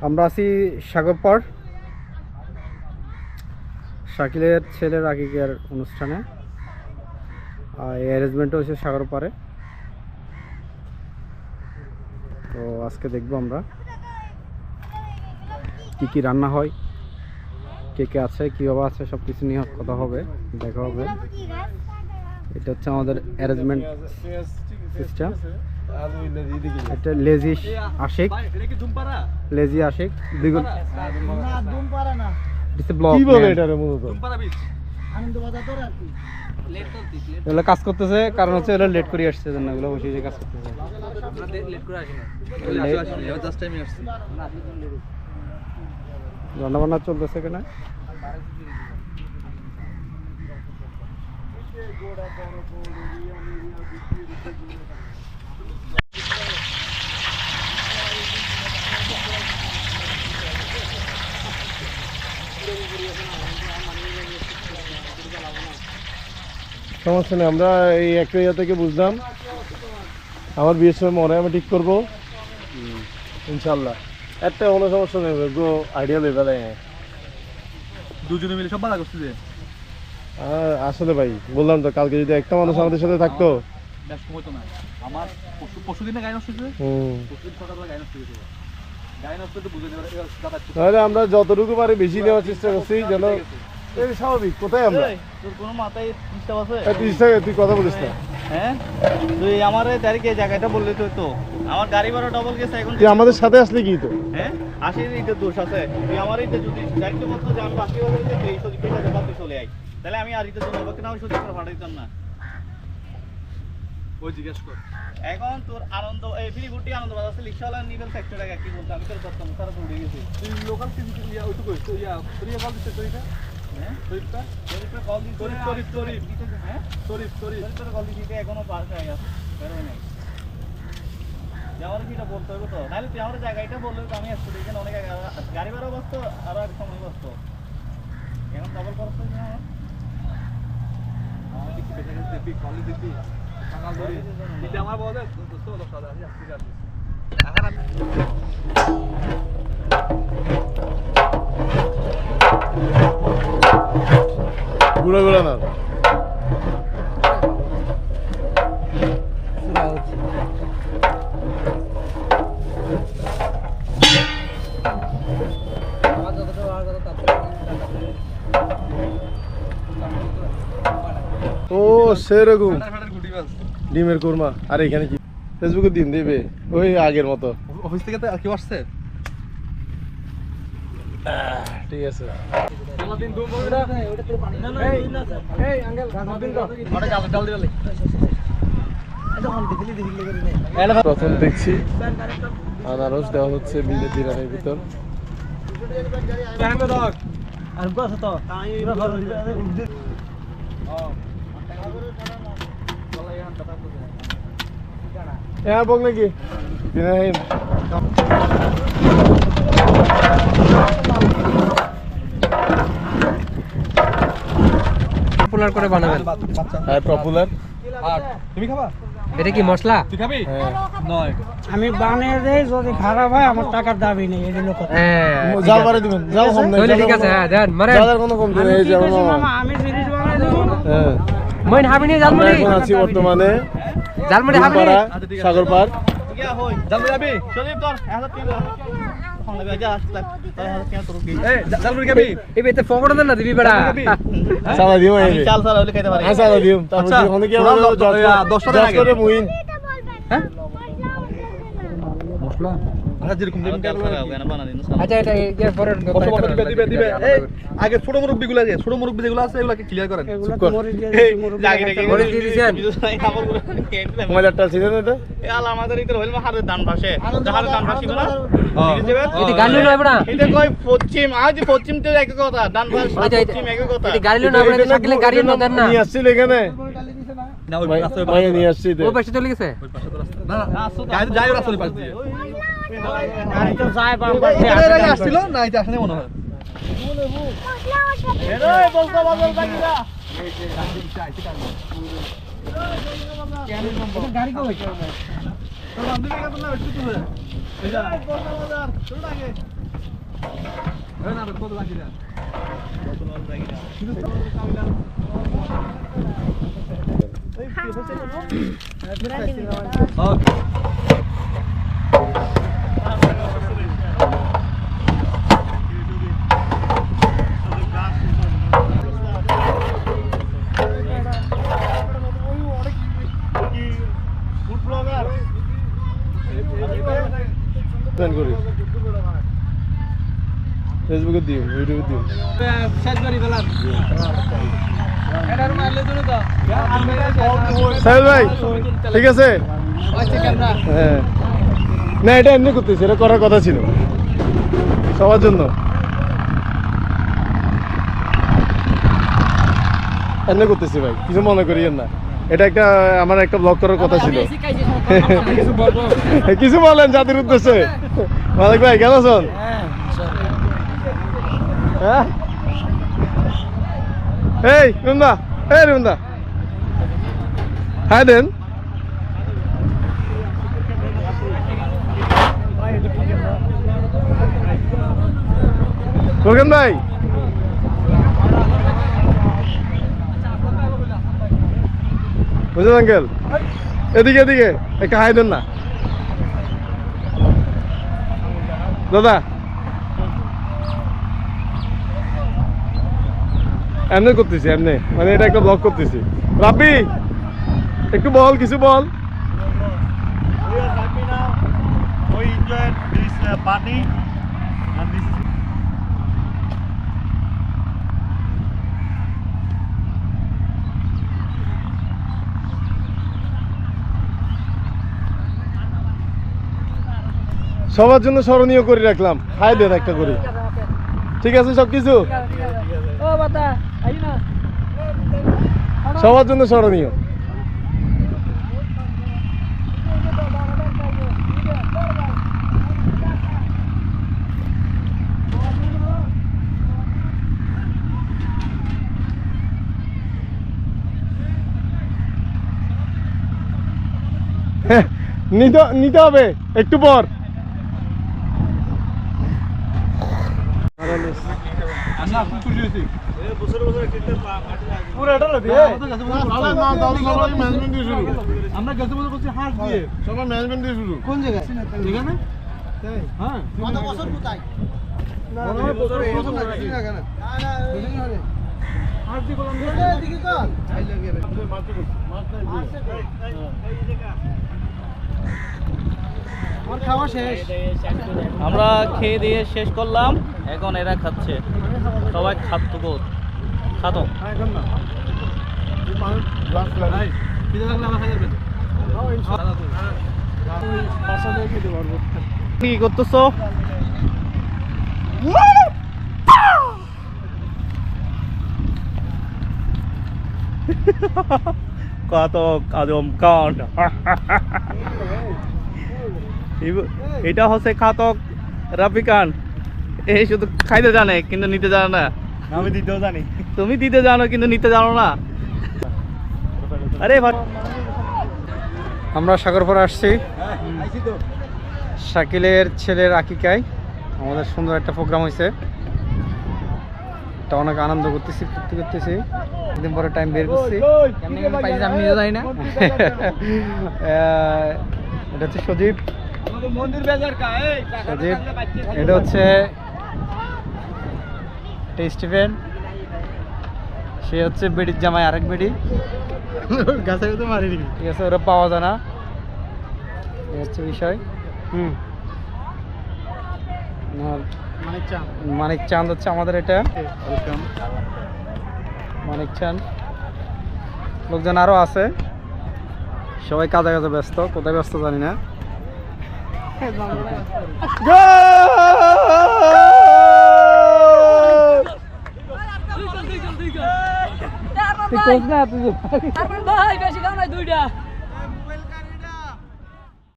আমরা আছি সাগরপাড় শাকিলের ছেলের আকিকার অনুষ্ঠানে। এই অ্যারেঞ্জমেন্টটা হচ্ছে সাগরপাড়ে। তো আজকে দেখবো আমরা কি কি রান্না হয়, কে কে আছে, কীভাবে আছে, সব কিছু নিয়ে কথা হবে, দেখা হবে। এটা হচ্ছে আমাদের অ্যারেঞ্জমেন্ট সিস্টেম। এটা লেজি আশিক, লেজি আশিক দ্বিগুণ এগুলো কাজ করতেছে, কারণ হচ্ছে এগুলো লেট করে আসছে, জন্য এগুলো বসে কাজ করতেছে। রান্না বান্না চলতেছে কেন? সমস্যা নেই, আমরা এই একটা ইয়া থেকে বুঝলাম আমার বিয়ের সময় মনে আমি ঠিক করবো ইনশাল্লাহ। একটা কোনো সমস্যা নেই, আইডিয়া লেভেল দুজনে মিলে সব ভালো করছে। আসলে ভাই বললাম তো, কালকে যদি একটা মানুষ আমাদের সাথে থাকতো। আমার পরশুদিনে গায়ে নষ্ট হয়েছে, পরশুদিন সকালবেলা গায়ে নষ্ট হয়েছে। গায়ে নষ্ট হতে বুঝে নেবে, তাহলে আমরা যতটুকু পারি বেশি নেওয়ার চেষ্টা করছি যেন। এই স্বাভাবিক, কোথায় আমরা তোর কোনো মাথায় ডিস্টার্ব আছে? তুই কথা বলিস না। হ্যাঁ, তুই আমার তারিখে জায়গাটা বললে তো আমার গাড়ি ভাড়া ডবল গেছে এখন। তুই আমাদের সাথে আসলে কি তো? হ্যাঁ, আসির এইটা দোষ আছে। তুই আমার এইটা যদি দায়িত্ব করতো যে আমি বাকি বলে দিতে এই সত্যি কথা বাদ দিয়ে চলে আই, তাহলে আমি আর এটা জন্য বাকি না ওই সত্যি করে ফাটাইতাম না। ওই জিজ্ঞেস কর এখন তোর আনন্দ এই ফিলিগুটি আনন্দ বাজার আছে রিক্সাওয়ালা নিবেল সেক্টর টাকা কি বলতো আমি তোর করতাম, তারা তো উঠে গেছে। তুই লোকাল টিভি ইয়া ওই তো কই তো ইয়া প্রিয় কল দিতে তোইটা। হ্যাঁ, তোইটা কল দিতে তোরি হ্যাঁ তোর কল দিতে এখনো পার হয়ে গেছে, বের হয় নাই। যাওয়ার কিটা বলতে হবে তো, নাহলে তুই আমার জায়গাটা বললে তো আমি আসতে এখানে অনেক গাড়ি ভাড়া বসতো আর এক সময় বসতো, এখন ডবল খরচ হচ্ছে না। আমার দিকে বেঁচে গেছে দেখবি কল দিবি সকাল ধরে দিতে আমার বলে দোস্ত 10,000 আছে ঠিক আছে। গুড়া গুড়া না ও সেরকম ডিমের কোরমা। আর এখানে কি ফেসবুকে দিন দেবে ওই আগের মতো? অফিস থেকে তো কেউ আসছে? ঠিক আছে। প্রথম দেখছি আনারস দেওয়া হচ্ছে বিরিয়ানির ভিতর। यहाँ बोल नाकि পপুলার করে বানাবেন। হ্যাঁ পপুলার। তুমি খাবা? এটা কি মশলা? তুই খাবি? নয়, আমি বানিয়ে দেই, যদি খারাপ হয় আমার টাকার দাবি নেই। এই লোক জাল মারে দিবেন, জাল কম নাই। ঠিক আছে, হ্যাঁ দেন মারে। জালের কোনো কম নেই। এই যে মামা আমি জিনিস বানিয়ে দেব। হ্যাঁ মইন হাবিনি জালমুড়ি। এখন আছি বর্তমানে জালমুড়ি হাবিনি সাগরপাড়। কি হই জালমুড়ি যাবি? শরীফ তোর 1000 ফোন লাগবে যা আসতে তাই 1000 তোর কি এই জালমুড়ি খাবি? এই বেতে ফকড় দেন না দিবি বেড়া। সালা দিও এই চাল সাল হলে খাইতে পারি। হ্যাঁ সালা দিও। তারপর কি হনে কি হবে? 10 টাকা করে মুইন। হ্যাঁ মশলা আচ্ছা যেরকম দিন কাল করে হবে না বানা দিন সালা। আচ্ছা এটা এর পরে দিবে এই আগে ছোট মুরব্বিগুলো আছে, ছোট মুরব্বি যেগুলো আছে এগুলোকে ক্লিয়ার করেন। এগুলো মরিচ দিয়ে মুরব্বি মরিচ দিয়ে দিছেন। মোবাইলটা ছিল না এটা? এ আল আমাদের ইতর হইল হাতের দান ভাষে যাহার দান ভাষি না এটি গালিও না বড়া। এটা কই পশ্চিম আজ পশ্চিম তো এক কথা দান ভাষ পশ্চিম এক কথা। এটি গালিও না বড়া, শাকিলে গাড়ি না দেন না। নিয়ে আসছিল এখানে না ওই রাস্তা ভাই নিয়ে আসছি ওই পাশে চলে গেছে। না না যাই রাস্তার পাশ দিয়ে গাড়ি তো যায় বাম পাশে এটা আসছিল না এটা আসলে মনে হয় এরে বলতো বদল বাকিরা গাড়ি কই তো বান্ধবী কত না একটু তো এই যা বলতো বাজার শুরু আগে প্ল্যান করি ফেসবুকে দিও ইউটিউবে দিও সাহেব ভাই ঠিক আছে হ্যাঁ না এটা এমনি করতেছি এটা করার কথা ছিল সবার জন্য এমনি করতেছি ভাই কিছু মনে করিয়েন না এটা একটা আমার একটা ব্লগ করার কথা ছিল কিছু বলেন জাতির উদ্দেশ্যে মালিক ভাই কেমন আছেন হ্যাঁ এই রুন্দা হ্যাঁ দেন বলবেন ভাই বুঝলেন আঙ্কেল এদিকে একটা হাই দেন না দাদা এমনি করতেছি এমনি মানে এটা একটা ব্লগ করতেছি রাব্বি একটু বল কিছু বল We are happy now. We enjoyed this party and this is সবার জন্য স্মরণীয় করে রাখলাম খাই দেন একটা করে ঠিক আছে সব কিছু সবার জন্য স্মরণীয় নিতে হবে একটু পর আমরা গেছে বলে করছি হাঁস দিয়ে সবার ম্যানেজমেন্ট দিয়ে শুরু কোন জায়গায় এখানে হ্যাঁ কত বছর কোথায় আমরা খেয়ে দিয়ে শেষ করলাম এখন এরা খাচ্ছে সবাই খাতো কি করতেছো কত আজম কাণ্ড এটা হচ্ছে খাতক রাফিকান এই শুধু খাইতে জানে কিন্তু নিতে জানে না আমি দিতেও জানি তুমি দিতে জানো কিন্তু নিতে জানো না আরে ভাই আমরা সাগরপাড়া আসছি শাকিলের ছেলের আকিকায় আমাদের সুন্দর একটা প্রোগ্রাম হয়েছে এটা অনেক আনন্দ করতেছি ফুর্তি করতেছি একদিন পরে টাইম বের করছি আমি নিজে জানি না এটা হচ্ছে সজীব এটা হচ্ছে স্টিফেন সে হচ্ছে বেডির জামাই আরেক বেডি ঠিক আছে ওরা পাওয়া যায় না এই হচ্ছে বিষয় মানিক চাঁদ হচ্ছে আমাদের এটা মানিক চাঁদ লোকজন আরো আছে সবাই কাজে কাজে ব্যস্ত কোথায় ব্যস্ত জানি না ভাই বেশি দাম নাই দুইটা